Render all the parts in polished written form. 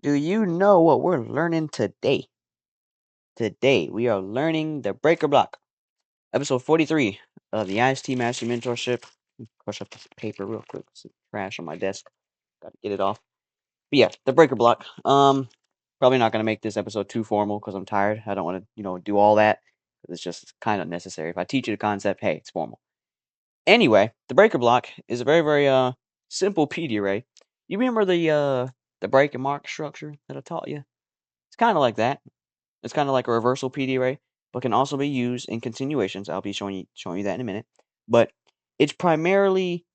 Do you know what we're learning today? Today, we are learning the breaker block. Episode 43 of the ICT Mastery Mentorship. Crush up this paper real quick. Some trash on my desk. Gotta get it off. But yeah, the breaker block. Probably not gonna make this episode too formal because I'm tired. I don't want to, do all that. It's just kind of necessary. If I teach you the concept, hey, it's formal. Anyway, the breaker block is a very, very simple PD array. You remember the break and mark structure that I taught you? It's kind of like that. It's kind of like a reversal PD array, but can also be used in continuations. I'll be showing you that in a minute. But it's primarily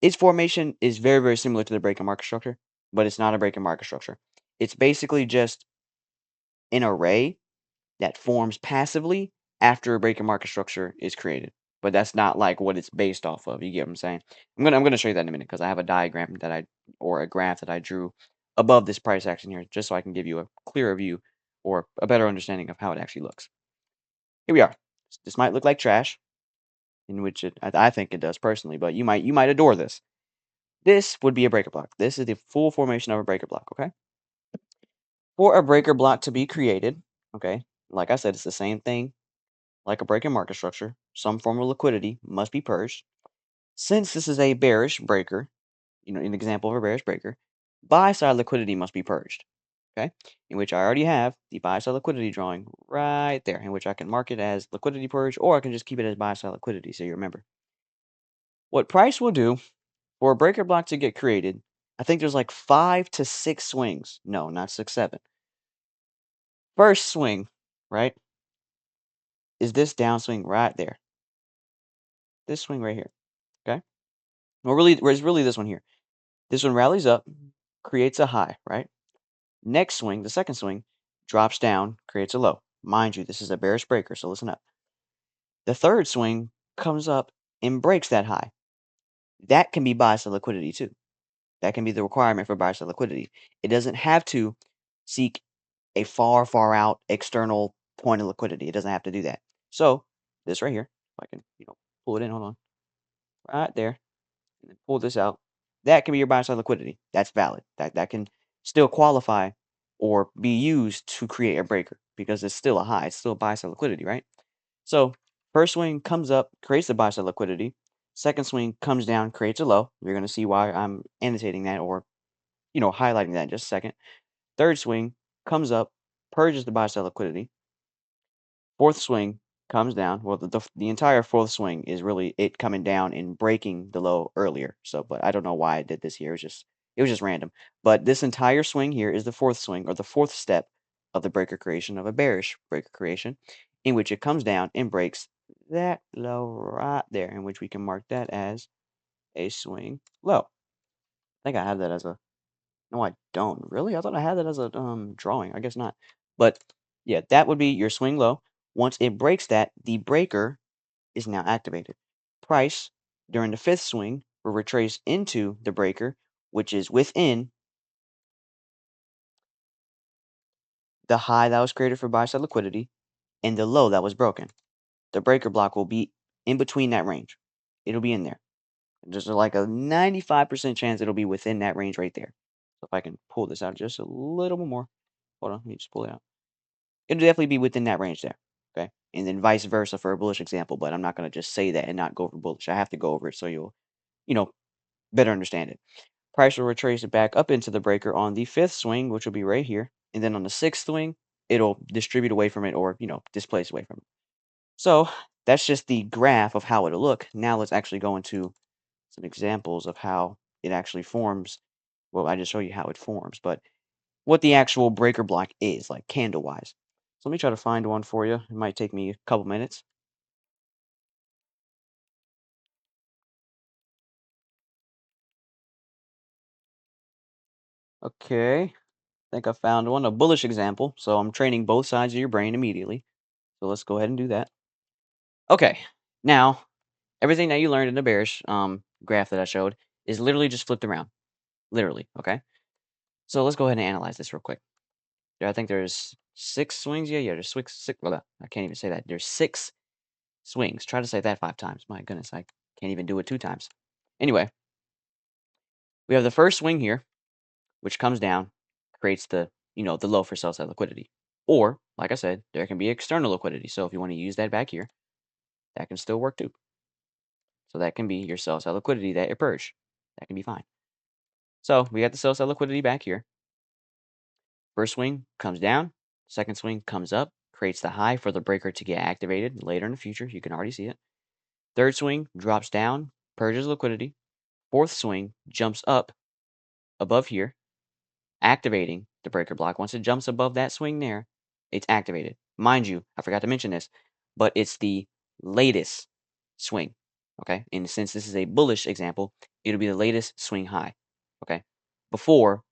its formation is very, very similar to the break and marker structure, but it's not a break and marker structure. It's basically just an array that forms passively after a break and marker structure is created. But that's not like what it's based off of. You get what I'm saying? I'm gonna show you that in a minute because I have a diagram or a graph that I drew above this price action here, just so I can give you a clearer view or a better understanding of how it actually looks. Here we are. This might look like trash, in which I think it does personally, but you might adore this. This would be a breaker block. This is the full formation of a breaker block. Okay. For a breaker block to be created, okay, like I said, it's the same thing like a break and market structure. Some form of liquidity must be purged. Since this is a bearish breaker, an example of a bearish breaker, buy side liquidity must be purged. Okay, in which I already have the buy side liquidity drawing right there, in which I can mark it as liquidity purge, or I can just keep it as buy side liquidity so you remember. What price will do for a breaker block to get created, I think there's like 5 to 6 swings. No, not 6, 7. First swing, right, is this downswing right there. This swing right here. Okay. Well, it's really this one here. This one rallies up, creates a high, right? Next swing, the second swing, drops down, creates a low. Mind you, this is a bearish breaker, so listen up. The third swing comes up and breaks that high. That can be buy side liquidity too. That can be the requirement for buy side liquidity. It doesn't have to seek a far, far out external point of liquidity. It doesn't have to do that. So this right here, if I can, pull it in, hold on, right there, and then pull this out. That can be your buy side liquidity. That's valid. That can still qualify or be used to create a breaker because it's still a high. It's still buy side liquidity, right? So first swing comes up, creates the buy side liquidity. Second swing comes down, creates a low. You're going to see why I'm annotating that or highlighting that in just a second. Third swing comes up, purges the buy side liquidity. Fourth swing comes down. Well, the entire fourth swing is really it coming down and breaking the low earlier. So, but I don't know why I did this here. It was just random. But this entire swing here is the fourth swing or the fourth step of the breaker creation of a bearish breaker creation, in which it comes down and breaks that low right there, in which we can mark that as a swing low. I think I have that as a no, I don't. Really? I thought I had that as a drawing. I guess not. But yeah, that would be your swing low. Once it breaks that, the breaker is now activated. Price during the fifth swing will retrace into the breaker, which is within the high that was created for buy side liquidity and the low that was broken. The breaker block will be in between that range. It'll be in there. There's like a 95% chance it'll be within that range right there. So if I can pull this out just a little bit more. Hold on, let me just pull it out. It'll definitely be within that range there. Okay. And then vice versa for a bullish example, but I'm not going to just say that and not go over bullish. I have to go over it so you'll, you know, better understand it. Price will retrace it back up into the breaker on the fifth swing, which will be right here. And then on the sixth swing, it'll distribute away from it or, displace away from it. So that's just the graph of how it'll look. Now let's actually go into some examples of how it actually forms. Well, I just show you how it forms, but what the actual breaker block is, like candle wise. So let me try to find one for you. It might take me a couple minutes. Okay, I think I found one, a bullish example. So I'm training both sides of your brain immediately. So let's go ahead and do that. Okay, now everything that you learned in the bearish graph that I showed is literally just flipped around. Literally, okay? So let's go ahead and analyze this real quick. I think there's 6 swings. Yeah, there's six. Well, I can't even say that. There's 6 swings. Try to say that 5 times. My goodness, I can't even do it 2 times. Anyway, we have the first swing here, which comes down, creates the the low for sell side liquidity. Or, like I said, there can be external liquidity. So if you want to use that back here, that can still work too. So that can be your sell side liquidity that it purged. That can be fine. So we got the sell side liquidity back here. First swing comes down, second swing comes up, creates the high for the breaker to get activated later in the future. You can already see it. Third swing drops down, purges liquidity. Fourth swing jumps up above here, activating the breaker block. Once it jumps above that swing there, it's activated. Mind you, I forgot to mention this, but it's the latest swing. Okay. And since this is a bullish example, it'll be the latest swing high. Okay. Before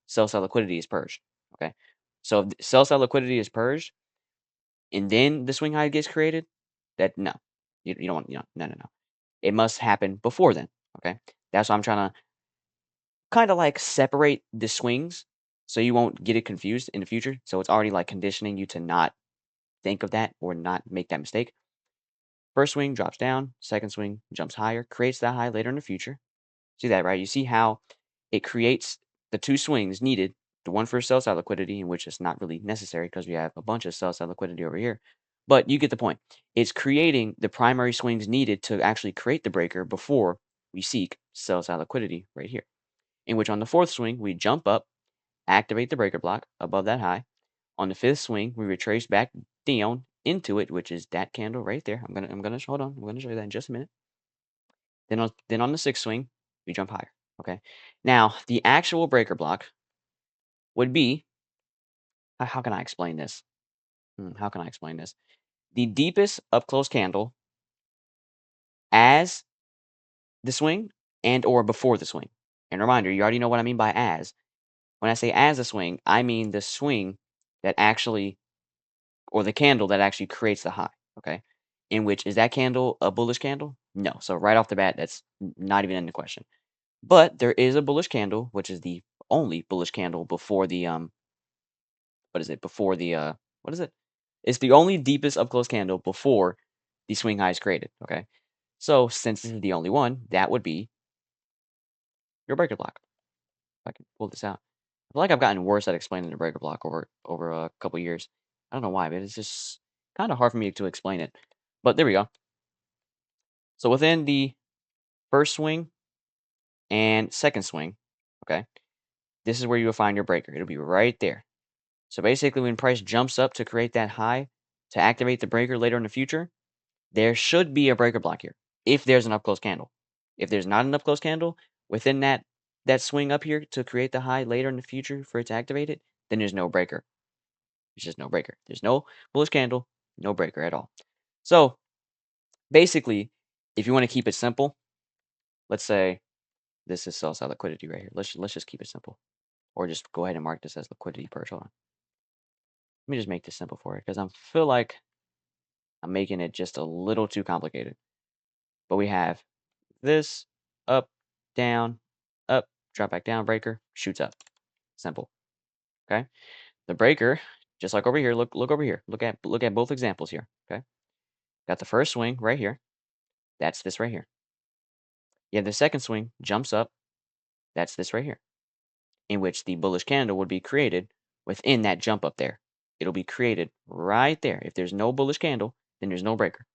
sell side liquidity is purged. Okay. So if sell side liquidity is purged and then the swing high gets created, that no. You don't want, no. It must happen before then. Okay. That's why I'm trying to kind of like separate the swings so you won't get it confused in the future. So it's already like conditioning you to not think of that or not make that mistake. First swing drops down, second swing jumps higher, creates that high later in the future. See that, right? You see how it creates the two swings needed, the one for sell side liquidity, in which is not really necessary because we have a bunch of sell side liquidity over here. But you get the point. It's creating the primary swings needed to actually create the breaker before we seek sell side liquidity right here. In which on the fourth swing, we jump up, activate the breaker block above that high. On the fifth swing, we retrace back down into it, which is that candle right there. I'm gonna hold on. I'm gonna show you that in just a minute. Then on the sixth swing, we jump higher. Okay. Now the actual breaker block would be how can I explain this? How can I explain this? The deepest up close candle as the swing and or before the swing. And reminder, you already know what I mean by as. When I say as a swing, I mean the swing that actually or the candle that actually creates the high, okay? In which is that candle a bullish candle? No. So right off the bat, that's not even in the question. But there is a bullish candle, which is the only bullish candle before the what is it? Before the what is it? It's the only deepest up close candle before the swing high is created. Okay. So since this is the only one, that would be your breaker block. If I can pull this out. I feel like I've gotten worse at explaining the breaker block over a couple years. I don't know why, but it's just kind of hard for me to explain it. But there we go. So within the first swing and second swing, okay, this is where you will find your breaker. It'll be right there. So basically, when price jumps up to create that high to activate the breaker later in the future, there should be a breaker block here if there's an up close candle. If there's not an up close candle within that swing up here to create the high later in the future for it to activate it, then there's no breaker. There's just no breaker. There's no bullish candle, no breaker at all. So basically, if you want to keep it simple, let's say this is sell side liquidity right here. Let's just keep it simple, or just go ahead and mark this as liquidity purge. Hold on. Let me just make this simple for you because I feel like I'm making it just a little too complicated. But we have this up, down, up, drop back down, breaker, shoots up. Simple. Okay. The breaker, just like over here, look over here. Look at both examples here. Okay. Got the first swing right here. That's this right here. You have the second swing, jumps up. That's this right here. In which the bullish candle would be created within that jump up there. It'll be created right there. If there's no bullish candle, then there's no breaker.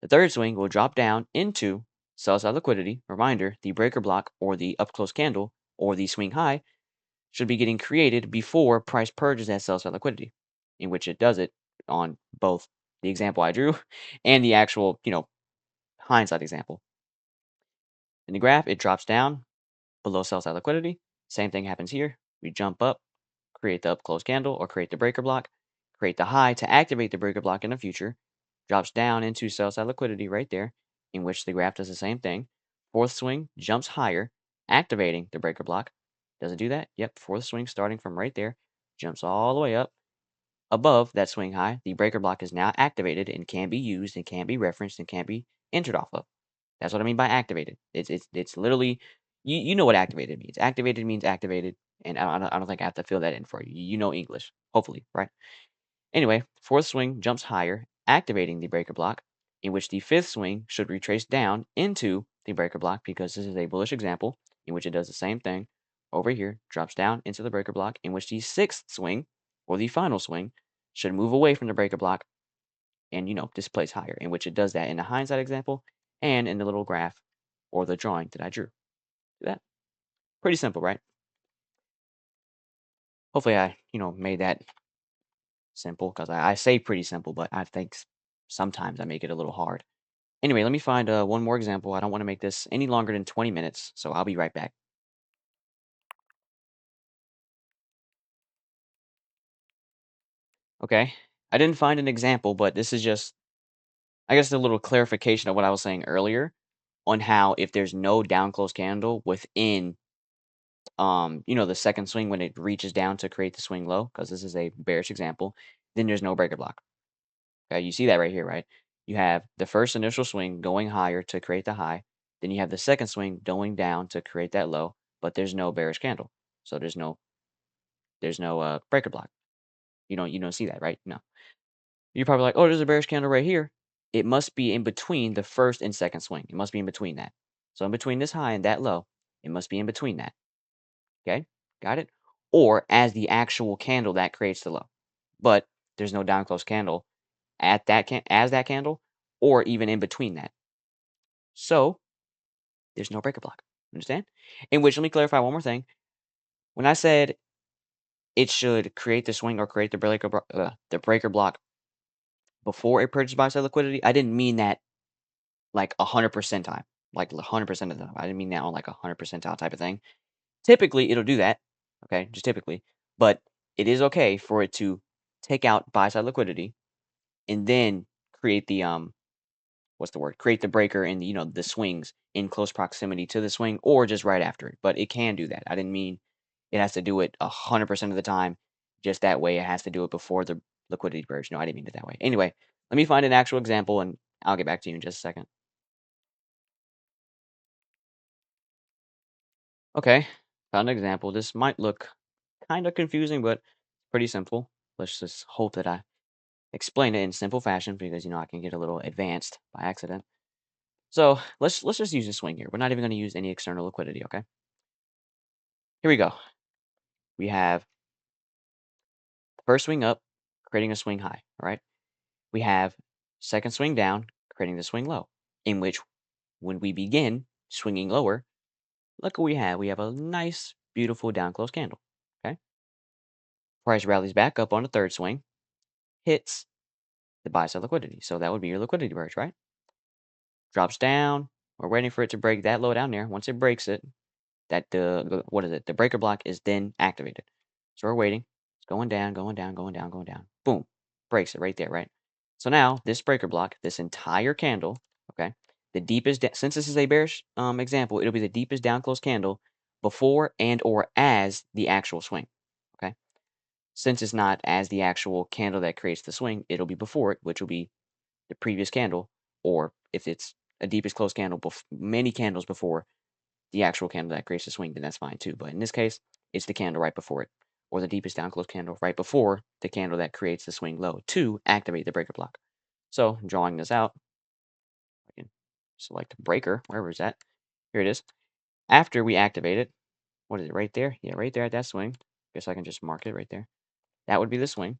The third swing will drop down into sell side liquidity. Reminder, the breaker block or the up close candle or the swing high should be getting created before price purges that sell side liquidity, in which it does it on both the example I drew and the actual, hindsight example. In the graph, it drops down below sell side liquidity. Same thing happens here. We jump up, create the up close candle or create the breaker block, create the high to activate the breaker block in the future, drops down into sell side liquidity right there, in which the graph does the same thing. Fourth swing jumps higher, activating the breaker block. Does it do that? Yep. Fourth swing starting from right there, jumps all the way up above that swing high. The breaker block is now activated and can be used and can be referenced and can be entered off of. That's what I mean by activated. It's literally you know what activated means. Activated means activated, and I don't think I have to fill that in for you. You know English, hopefully, right? Anyway, fourth swing jumps higher, activating the breaker block, in which the fifth swing should retrace down into the breaker block because this is a bullish example in which it does the same thing. over here, drops down into the breaker block, in which the sixth swing, or the final swing, should move away from the breaker block and, displace higher, in which it does that in the hindsight example and in the little graph or the drawing that I drew. See that? Pretty simple, right? Hopefully I, made that simple, because I say pretty simple, but I think sometimes I make it a little hard. Anyway, let me find one more example. I don't want to make this any longer than 20 minutes, so I'll be right back. Okay, I didn't find an example, but this is just, I guess, a little clarification of what I was saying earlier on how if there's no down close candle within, the second swing when it reaches down to create the swing low, because this is a bearish example, then there's no breaker block. Okay, you see that right here, right? You have the first initial swing going higher to create the high. Then you have the second swing going down to create that low, but there's no bearish candle. So there's no breaker block. You don't see that, right? No. You're probably like, oh, there's a bearish candle right here. It must be in between the first and second swing. It must be in between that. So in between this high and that low, it must be in between that. Okay? Got it? Or as the actual candle that creates the low. But there's no down close candle at as that candle, or even in between that. So there's no breaker block. Understand? In which, let me clarify one more thing. When I said it should create the swing or create the breaker block before it purchases buy side liquidity, I didn't mean that like 100% time, like 100% of the time. I didn't mean that on like 100% type of thing. Typically, it'll do that. Okay, just typically, but it is okay for it to take out buy side liquidity and then create the what's the word? Create the breaker and the swings in close proximity to the swing or just right after it. But it can do that. I didn't mean it has to do it 100% of the time. Just that way, it has to do it before the liquidity purge. No, I didn't mean it that way. Anyway, let me find an actual example and I'll get back to you in just a second. Okay, found an example. This might look kind of confusing, but pretty simple. Let's just hope that I explain it in simple fashion because I can get a little advanced by accident. So let's just use a swing here. We're not even going to use any external liquidity. Okay, here we go. We have the first swing up, creating a swing high. All right. We have second swing down, creating the swing low. In which, when we begin swinging lower, look what we have. We have a nice, beautiful down close candle. Okay. Price rallies back up on the third swing, hits the buy side liquidity. So that would be your liquidity burst, right? Drops down. We're waiting for it to break that low down there. Once it breaks it, that what is it? The breaker block is then activated. So we're waiting. It's going down, going down, going down, going down. Boom. Breaks it right there, right? So now this breaker block, this entire candle, okay, the deepest since this is a bearish example, it'll be the deepest down close candle before and or as the actual swing. Okay. Since it's not as the actual candle that creates the swing, it'll be before it, which will be the previous candle, or if it's a deepest close candle, many candles before the actual candle that creates the swing, then that's fine too. But in this case, it's the candle right before it, or the deepest down close candle right before the candle that creates the swing low to activate the breaker block. So drawing this out, I can select breaker, wherever it's at. Here it is. After we activate it, what is it right there? Yeah, right there at that swing. Guess I can just mark it right there. That would be the swing.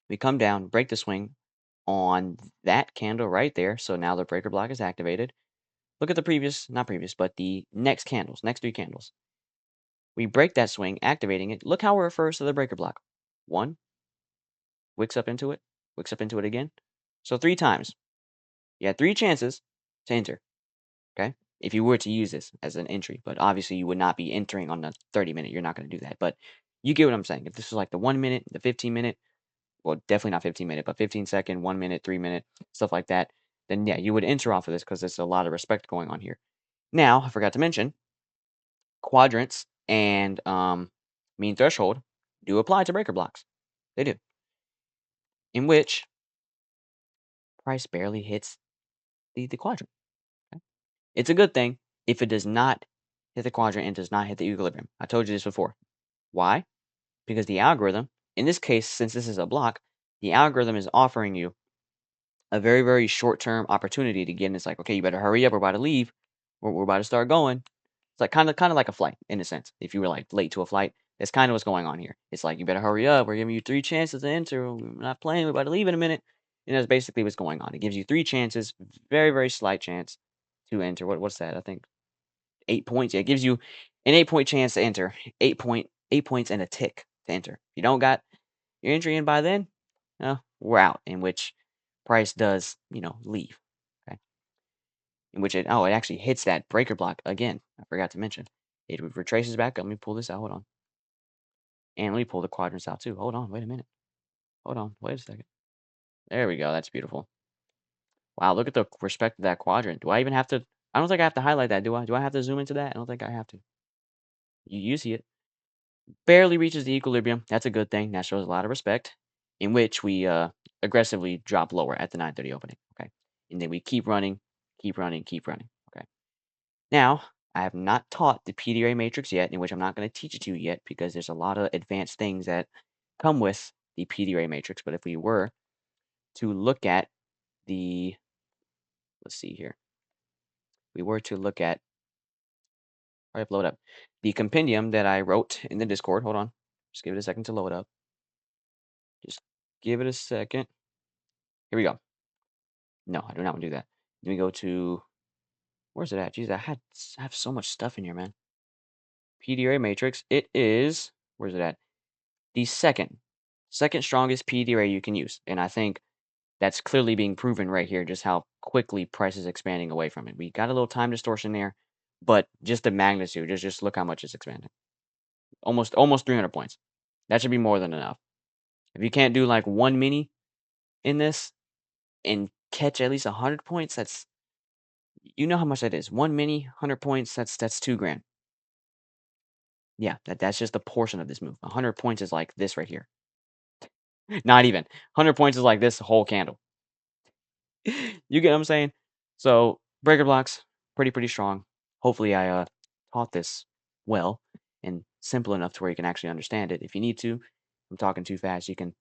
We come down, break the swing on that candle right there. So now the breaker block is activated. Look at the previous, not previous, but the next candles, next three candles. We break that swing, activating it. Look how it refers to the breaker block. One, wicks up into it again. So three times. You had three chances to enter. Okay. If you were to use this as an entry, but obviously you would not be entering on the 30-minute. You're not going to do that. But you get what I'm saying. If this was like the 1 minute, the 15-minute, well, definitely not 15-minute, but 15-second, 1 minute, 3 minute, stuff like that, then yeah, you would enter off of this because there's a lot of respect going on here. Now, I forgot to mention, quadrants and mean threshold do apply to breaker blocks. They do. In which price barely hits the quadrant. Okay? It's a good thing if it does not hit the quadrant and does not hit the equilibrium. I told you this before. Why? Because the algorithm, in this case, since this is a block, the algorithm is offering you a very, very short-term opportunity to get in. It's like, okay, you better hurry up. We're about to leave. We're about to start going. It's like kind of like a flight in a sense. If you were like late to a flight, that's kind of what's going on here. It's like you better hurry up. We're giving you 3 chances to enter. We're not playing. We're about to leave in a minute. And that's basically what's going on. It gives you 3 chances, very slight chance to enter. What's that? I think 8 points. Yeah, it gives you an 8 point chance to enter. 8 points and a tick to enter. If you don't got your entry in by then, we're out. In which price does leave. Okay. In which it actually hits that breaker block again. I forgot to mention. It retraces back up. Let me pull this out. Hold on. And let me pull the quadrants out too. Hold on. Wait a minute. Hold on. Wait a second. There we go. That's beautiful. Wow. Look at the respect of that quadrant. Do I even have to? I don't think I have to highlight that. Do I? Do I have to zoom into that? I don't think I have to. You see it. Barely reaches the equilibrium. That's a good thing. That shows a lot of respect. In which we aggressively drop lower at the 9:30 opening. Okay. And then we keep running, keep running, keep running. Okay. Now, I have not taught the PDRA matrix yet, in which I'm not going to teach it to you yet because there's a lot of advanced things that come with the PDRA matrix. But if we were to look at the, let's see here, we were to look at, all right, load up the compendium that I wrote in the Discord. Hold on, just give it a second to load up. Just give it a second. Here we go. No, I do not want to do that. Let me go to, where's it at? Jeez, I have so much stuff in here, man. PDRA matrix. It is, where's it at? The second strongest PDRA you can use. And I think that's clearly being proven right here, just how quickly price is expanding away from it. We got a little time distortion there, but just the magnitude, just look how much it's expanding. Almost 300 points. That should be more than enough. If you can't do like one mini in this and catch at least 100 points, that's, you know how much that is. One mini, 100 points, that's 2 grand. Yeah, that's just a portion of this move. 100 points is like this right here. Not even. 100 points is like this whole candle. You get what I'm saying? So breaker blocks, pretty strong. Hopefully I taught this well and simple enough to where you can actually understand it. If you need to, if I'm talking too fast, you can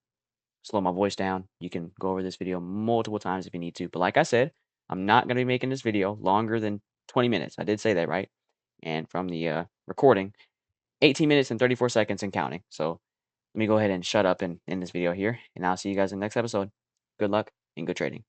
slow my voice down. You can go over this video multiple times if you need to. But like I said, I'm not going to be making this video longer than 20 minutes. I did say that, right? And from the recording, 18 minutes and 34 seconds and counting. So let me go ahead and shut up and end this video here. And I'll see you guys in the next episode. Good luck and good trading.